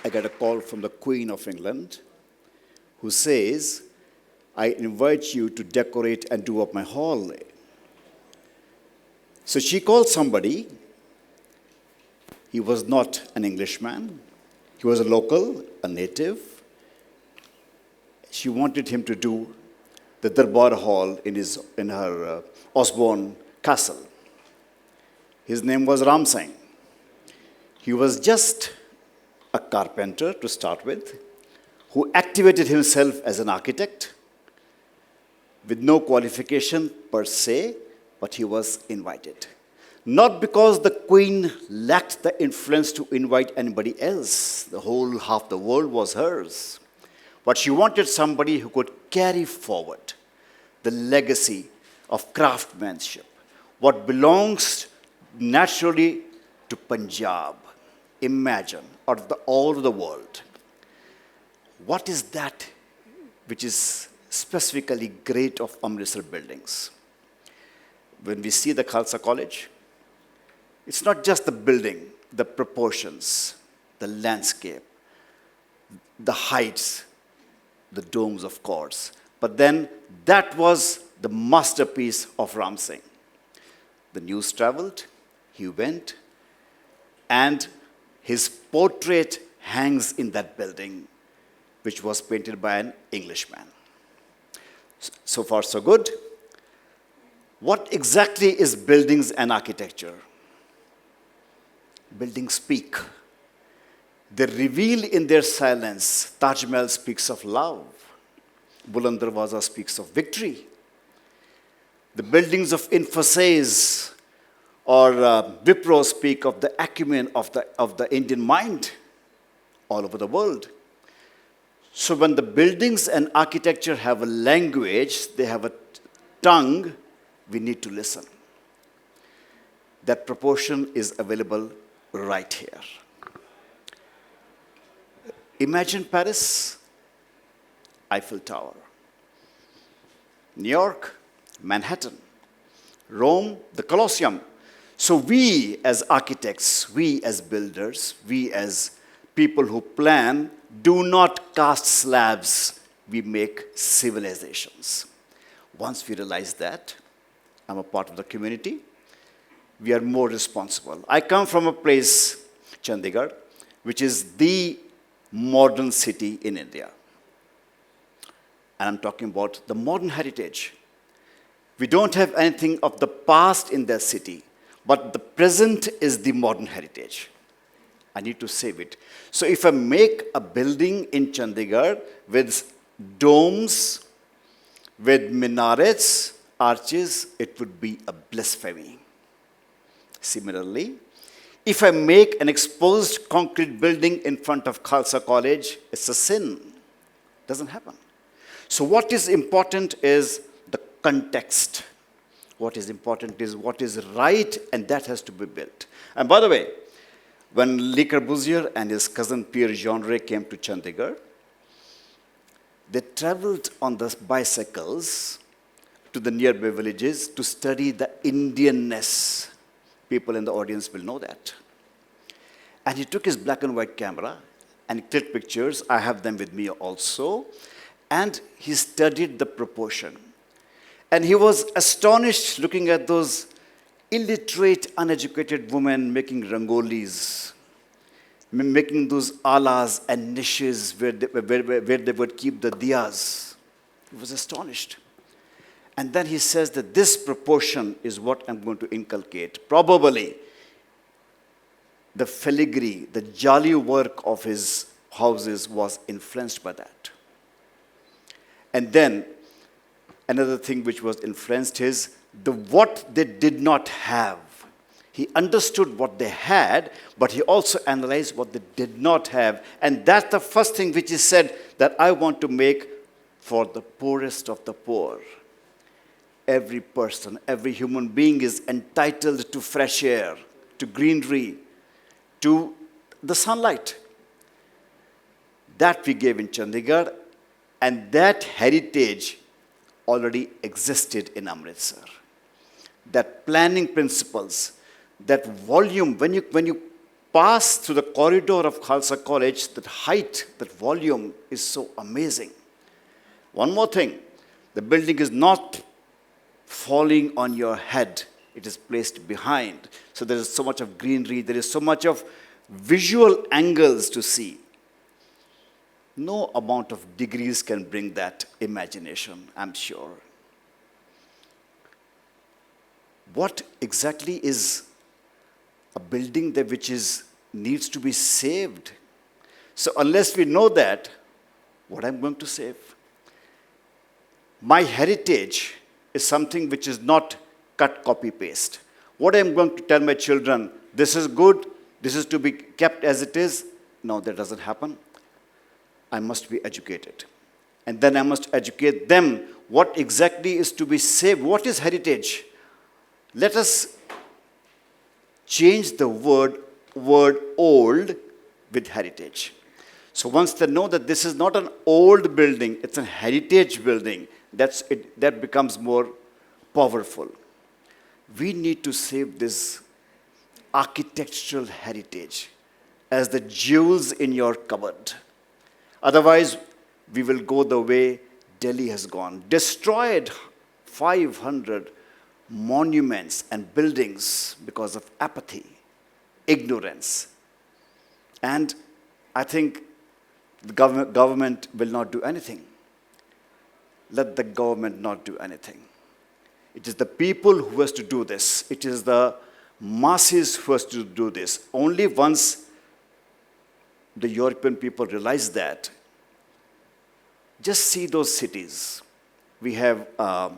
I get a call from the Queen of England who says, I invite you to decorate and do up my hall. So she called somebody. He was not an Englishman. He was a local, a native. She wanted him to do the Darbar Hall in her Osborne castle. His name was Ram Singh. He was just a carpenter to start with, who activated himself as an architect with no qualification per se, but he was invited. Not because the Queen lacked the influence to invite anybody else. The whole half the world was hers. But she wanted somebody who could carry forward the legacy of craftsmanship, what belongs naturally to Punjab. Imagine, out of all of the world, what is that which is specifically great of Amritsar buildings? When we see the Khalsa College, it's not just the building, the proportions, the landscape, the heights, the domes, of course. But then that was the masterpiece of Ram Singh. The news traveled, he went, and his portrait hangs in that building, which was painted by an Englishman. So far, so good. What exactly is buildings and architecture? Buildings speak. They reveal in their silence. Taj Mahal speaks of love. Buland Darwaza speaks of victory. The buildings of Infosys or Wipro speak of the acumen of the Indian mind all over the world. So when the buildings and architecture have a language, they have a tongue, we need to listen. That proportion is available right here. Imagine Paris, Eiffel Tower. New York, Manhattan. Rome, the Colosseum. So we as architects, we as builders, we as people who plan, do not cast slabs, we make civilizations. Once we realize that, I'm a part of the community, we are more responsible. I come from a place, Chandigarh, which is the modern city in India. And I'm talking about the modern heritage. We don't have anything of the past in that city, but the present is the modern heritage. I need to save it. So if I make a building in Chandigarh with domes, with minarets, arches, it would be a blasphemy. Similarly, if I make an exposed concrete building in front of Khalsa College, it's a sin. Doesn't happen. So what is important is the context. What is important is what is right, and that has to be built. And by the way, when Le Corbusier and his cousin Pierre Jeanneret came to Chandigarh, they traveled on the bicycles to the nearby villages to study the Indianness. People in the audience will know that. And he took his black and white camera and clicked pictures. I have them with me also. And he studied the proportion. And he was astonished looking at those illiterate, uneducated women making rangolis, making those alas and niches where they would keep the diyas. He was astonished. And then he says that this proportion is what I'm going to inculcate. Probably the filigree, the jali work of his houses was influenced by that. And then another thing which was influenced is what they did not have. He understood what they had, but he also analyzed what they did not have. And that's the first thing which he said that I want to make for the poorest of the poor. Every person, every human being is entitled to fresh air, to greenery, to the sunlight. That we gave in Chandigarh, and that heritage already existed in Amritsar. That planning principles, that volume, when you pass through the corridor of Khalsa College, that height, that volume is so amazing. One more thing, the building is not falling on your head. It is placed behind. So there is so much of greenery, there is so much of visual angles to see. No amount of degrees can bring that imagination, I'm sure. What exactly is a building that needs to be saved? So unless we know that, what I'm going to save? My heritage is something which is not cut, copy, paste. What I'm going to tell my children, this is good, this is to be kept as it is. No, that doesn't happen. I must be educated. And then I must educate them what exactly is to be saved. What is heritage? Let us change the word old with heritage. So once they know that this is not an old building, it's a heritage building, that becomes more powerful. We need to save this architectural heritage as the jewels in your cupboard. Otherwise, we will go the way Delhi has gone. Destroyed 500 monuments and buildings because of apathy, ignorance. And I think the government will not do anything. Let the government not do anything. It is the people who has to do this. It is the masses who has to do this. Only once the European people realize that, just see those cities. We have a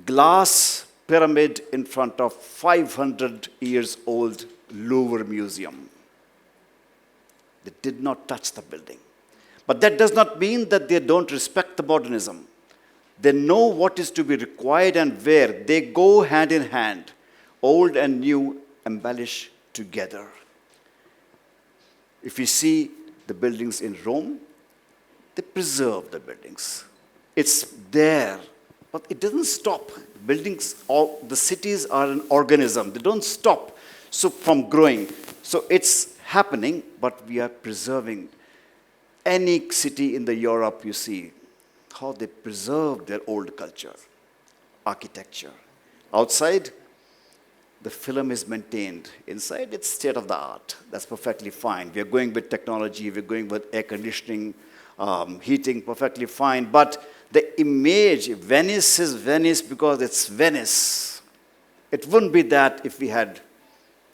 glass pyramid in front of 500 years old Louvre Museum. They did not touch the building. But that does not mean that they don't respect the modernism. They know what is to be required and where. They go hand in hand. Old and new embellish together. If you see the buildings in Rome, they preserve the buildings. It's there, but it doesn't stop. Buildings, the cities are an organism. They don't stop from growing. So it's happening, but we are preserving. Any city in the Europe you see, how they preserve their old culture, architecture. Outside, the film is maintained. Inside, it's state of the art. That's perfectly fine. We're going with technology. We're going with air conditioning, heating, perfectly fine. But the image, Venice is Venice because it's Venice. It wouldn't be that if we had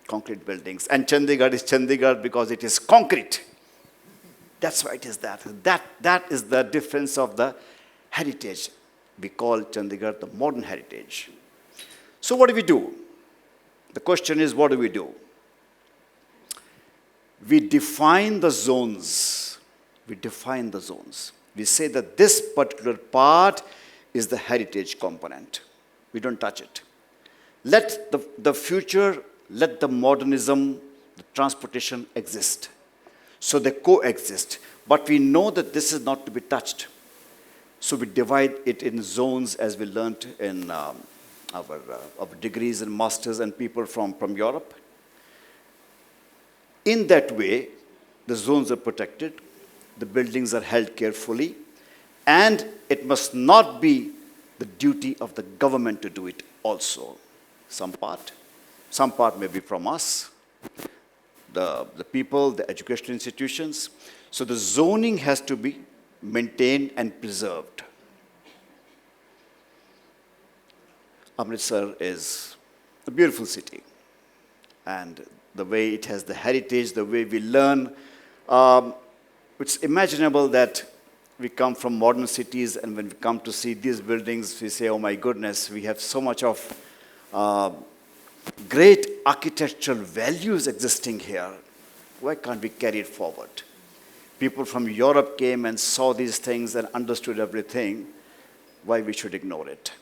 concrete buildings. And Chandigarh is Chandigarh because it is concrete. That's why it is that. That is the difference of the heritage. We call Chandigarh the modern heritage. So what do we do? The question is, what do we do? We define the zones. We define the zones. We say that this particular part is the heritage component. We don't touch it. Let the future, let the modernism, the transportation exist. So they coexist. But we know that this is not to be touched. So we divide it in zones as we learned in our degrees and masters and people from Europe. In that way, the zones are protected, the buildings are held carefully, and it must not be the duty of the government to do it also. Some part may be from us, the people, the educational institutions. So the zoning has to be maintained and preserved. Amritsar is a beautiful city. And the way it has the heritage, the way we learn, it's imaginable that we come from modern cities, and when we come to see these buildings, we say, oh my goodness, we have so much of great architectural values existing here. Why can't we carry it forward? People from Europe came and saw these things and understood everything. Why we should ignore it?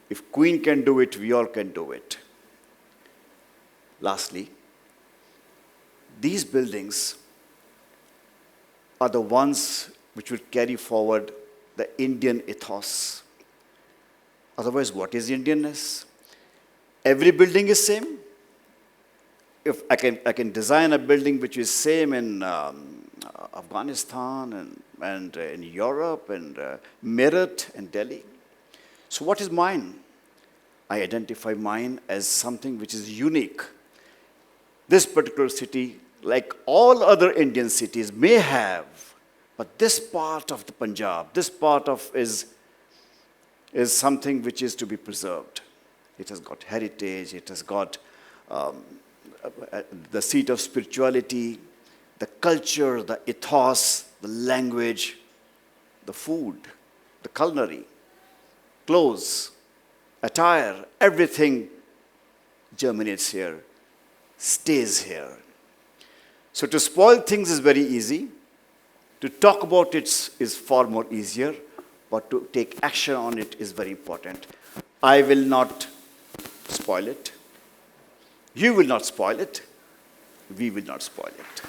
If Queen can do it, we all can do it. Lastly, these buildings are the ones which will carry forward the Indian ethos. Otherwise, what is Indianness? Every building is same? if I can design a building which is same in Afghanistan and in Europe and Meerut and Delhi. So what is mine? I identify mine as something which is unique. This particular city, like all other Indian cities, may have, but this part of the Punjab, this part of is something which is to be preserved. It has got heritage, it has got the seat of spirituality, the culture, the ethos, the language, the food, the culinary, clothes, attire, everything germinates here, stays here. So to spoil things is very easy. To talk about it is far more easier, but to take action on it is very important. I will not spoil it. You will not spoil it. We will not spoil it.